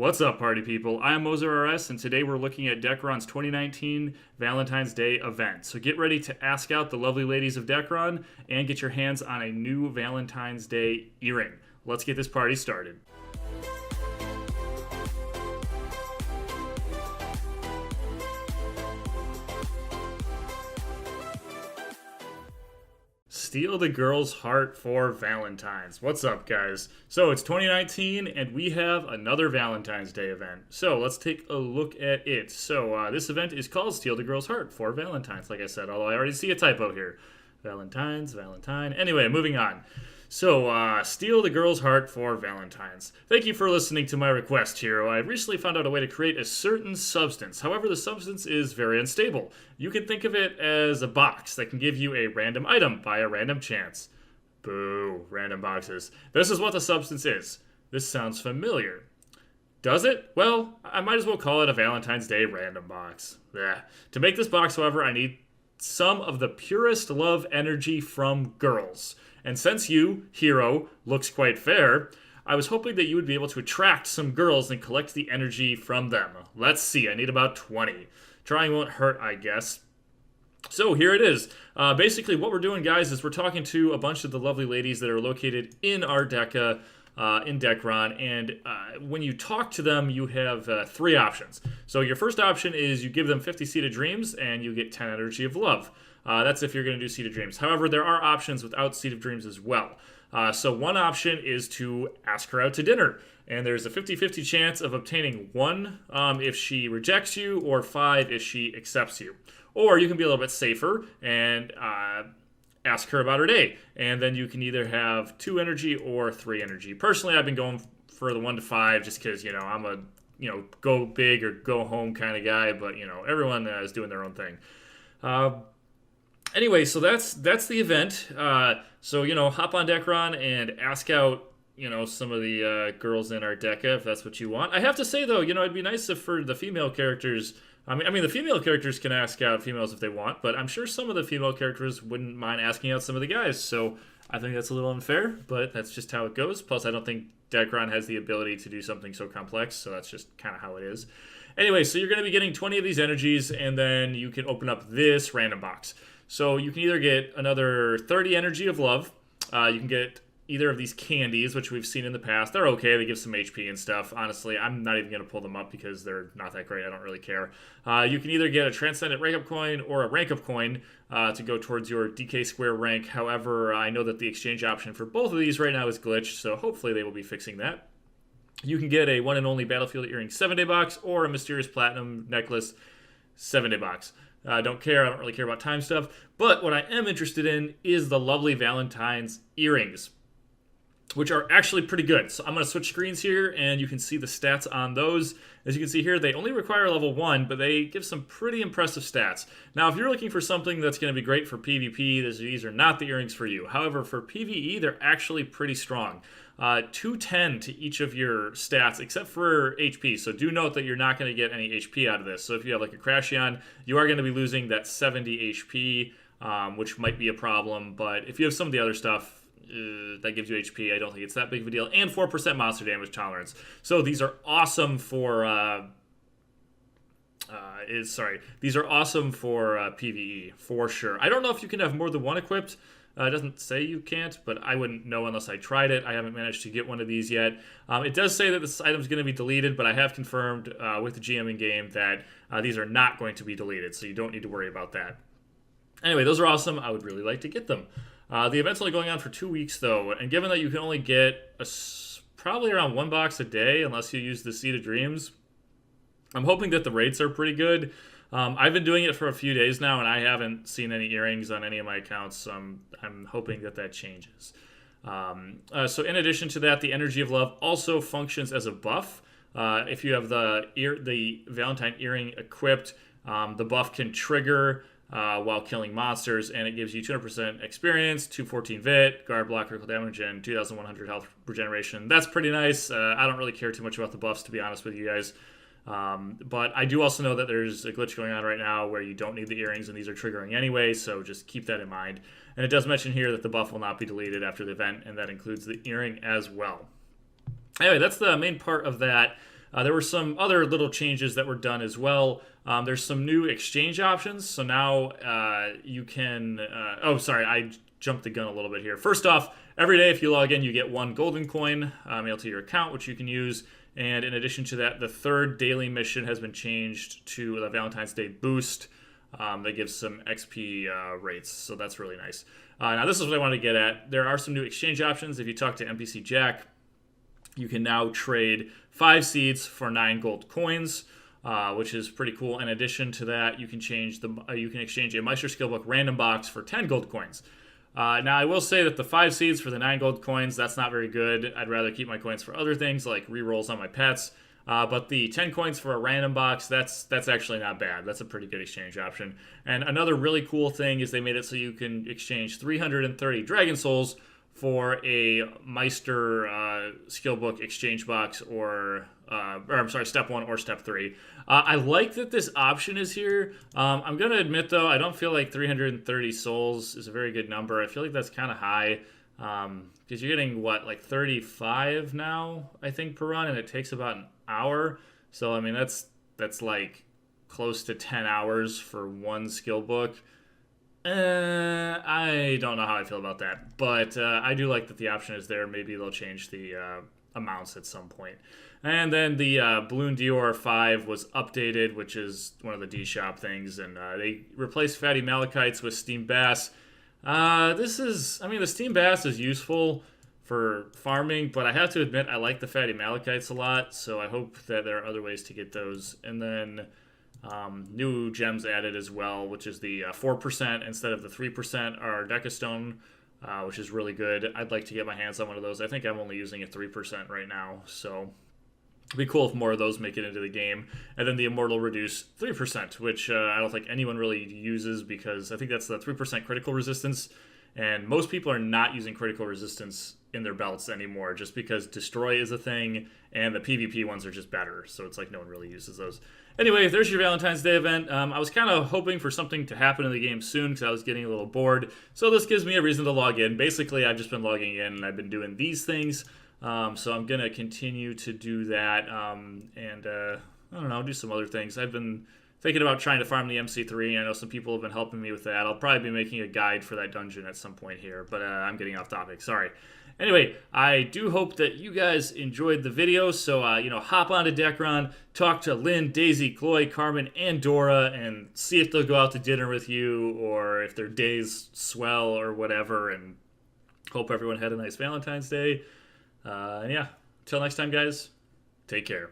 What's up, party people? I am MoserRS, and today we're looking at Dekaron's 2019 Valentine's Day event. So get ready to ask out the lovely ladies of Dekaron and get your hands on a new Valentine's Day earring. Let's get this party started. Steal the girl's heart for Valentine's. What's up, guys? So it's 2019, and we have another Valentine's Day event. So let's take a look at it. So this event is called Steal the Girl's Heart for Valentine's, like I said, although I already see a typo here. Valentine's, Valentine. Anyway, moving on. So, steal the girl's heart for Valentine's. Thank you for listening to my request, Hero. I recently found out a way to create a certain substance. However, the substance is very unstable. You can think of it as a box that can give you a random item by a random chance. Boo, random boxes. This is what the substance is. This sounds familiar. Does it? Well, I might as well call it a Valentine's Day random box. Blech. To make this box, however, I need some of the purest love energy from girls. And since you, Hero, looks quite fair, I was hoping that you would be able to attract some girls and collect the energy from them. Let's see, I need about 20. Trying won't hurt, I guess. So here it is. Basically what we're doing, guys, is we're talking to a bunch of the lovely ladies that are located in our Deca, in Dekaron, and when you talk to them, you have three options. So your first option is you give them 50 Seed of Dreams, and you get 10 Energy of Love. That's if you're going to do Seed of Dreams. However, there are options without Seed of Dreams as well. So one option is to ask her out to dinner, and there's a 50-50 chance of obtaining 1 if she rejects you, or 5 if she accepts you. Or you can be a little bit safer and ask her about her day, and then you can either have 2 energy or 3 energy. Personally, I've been going for the 1 to 5 just because, you know, I'm a, go big or go home kind of guy, but, everyone is doing their own thing. Anyway, so that's the event. So, hop on Dekaron and ask out, some of the girls in our Deca if that's what you want. I have to say, though, it'd be nice if for the female characters, I mean, the female characters can ask out females if they want, but I'm sure some of the female characters wouldn't mind asking out some of the guys, so I think that's a little unfair, but that's just how it goes. Plus, I don't think Dekaron has the ability to do something so complex, so that's just kind of how it is. Anyway, so you're going to be getting 20 of these energies, and then you can open up this random box. So you can either get another 30 Energy of Love, you can get either of these candies, which we've seen in the past. They're okay, they give some HP and stuff. Honestly, I'm not even going to pull them up because they're not that great, I don't really care. You can either get a Transcendent Rank Up Coin or a Rank Up Coin to go towards your DK Square rank. However, I know that the exchange option for both of these right now is glitched, so hopefully they will be fixing that. You can get a One and Only Battlefield Earring 7-day box or a Mysterious Platinum Necklace 7-day box. I don't care. I don't really care about time stuff. But what I am interested in is the Lovely Valentines Earrings, which are actually pretty good. So I'm going to switch screens here, and you can see the stats on those. As you can see here, they only require level 1, but they give some pretty impressive stats. Now, if you're looking for something that's going to be great for PvP, these are not the earrings for you. However, for PvE, they're actually pretty strong. 210 to each of your stats, except for HP. So do note that you're not going to get any HP out of this. So if you have like a Crashion, you are going to be losing that 70 HP, which might be a problem. But if you have some of the other stuff, that gives you HP. I don't think it's that big of a deal. And 4% monster damage tolerance. So these are awesome for these are awesome for PvE for sure. I don't know if you can have more than one equipped. It doesn't say you can't, but I wouldn't know unless I tried it. I haven't managed to get one of these yet. It does say that this item is going to be deleted, but I have confirmed with the GM in game that these are not going to be deleted, so you don't need to worry about that. Anyway, those are awesome. I would really like to get them. The event's only going on for 2 weeks, though, and given that you can only get probably around 1 box a day unless you use the Seed of Dreams, I'm hoping that the rates are pretty good. I've been doing it for a few days now, and I haven't seen any earrings on any of my accounts, so I'm hoping that changes. So in addition to that, the Energy of Love also functions as a buff. If you have the Valentine earring equipped, the buff can trigger while killing monsters, and it gives you 200% experience, 214 vit, guard block critical damage, and 2100 health regeneration. That's pretty nice. I don't really care too much about the buffs, to be honest with you guys. But I do also know that there's a glitch going on right now where you don't need the earrings, and these are triggering anyway, so just keep that in mind. And it does mention here that the buff will not be deleted after the event, and that includes the earring as well. Anyway, that's the main part of that. There were some other little changes that were done as well. There's some new exchange options. So now you can. Oh, sorry, I jumped the gun a little bit here. First off, every day if you log in, you get 1 golden coin mailed to your account, which you can use. And in addition to that, the 3rd daily mission has been changed to the Valentine's Day boost. That gives some XP rates, so that's really nice. Now, this is what I wanted to get at. There are some new exchange options. If you talk to NPC Jack, you can now trade 5 seeds for 9 gold coins, which is pretty cool. In addition to that, you can exchange a Meister Skillbook random box for 10 gold coins. Now, I will say that the 5 seeds for the 9 gold coins, that's not very good. I'd rather keep my coins for other things like rerolls on my pets. But the 10 coins for a random box, that's actually not bad. That's a pretty good exchange option. And another really cool thing is they made it so you can exchange 330 Dragon Souls for a Meister Skillbook exchange box or I'm sorry, step 1 or step 3. I like that this option is here. I'm going to admit, though, I don't feel like 330 souls is a very good number. I feel like that's kind of high. Because you're getting, what, like 35 now, I think, per run, and it takes about an hour. So, I mean, that's like close to 10 hours for 1 skill book. I don't know how I feel about that. But I do like that the option is there. Maybe they'll change the amounts at some point. And then the Balloon Dior 5 was updated, which is one of the D-Shop things. And they replaced Fatty Malachites with Steam Bass. The Steam Bass is useful for farming, but I have to admit I like the Fatty Malachites a lot, so I hope that there are other ways to get those. And then new gems added as well, which is the 4% instead of the 3% are Decastone, which is really good. I'd like to get my hands on one of those. I think I'm only using a 3% right now, so it'd be cool if more of those make it into the game. And then the Immortal Reduce 3%, which I don't think anyone really uses because I think that's the 3% critical resistance. And most people are not using critical resistance in their belts anymore just because Destroy is a thing and the PvP ones are just better. So it's like no one really uses those. Anyway, there's your Valentine's Day event. I was kind of hoping for something to happen in the game soon because I was getting a little bored. So this gives me a reason to log in. Basically, I've just been logging in and I've been doing these things. So I'm going to continue to do that and I don't know, do some other things. I've been thinking about trying to farm the MC3. I know some people have been helping me with that. I'll probably be making a guide for that dungeon at some point here, but I'm getting off topic. Sorry. Anyway, I do hope that you guys enjoyed the video. So, hop onto Dekaron, talk to Lynn, Daisy, Chloe, Carmen, and Dora, and see if they'll go out to dinner with you or if their days swell or whatever. And hope everyone had a nice Valentine's Day. Until next time, guys, take care.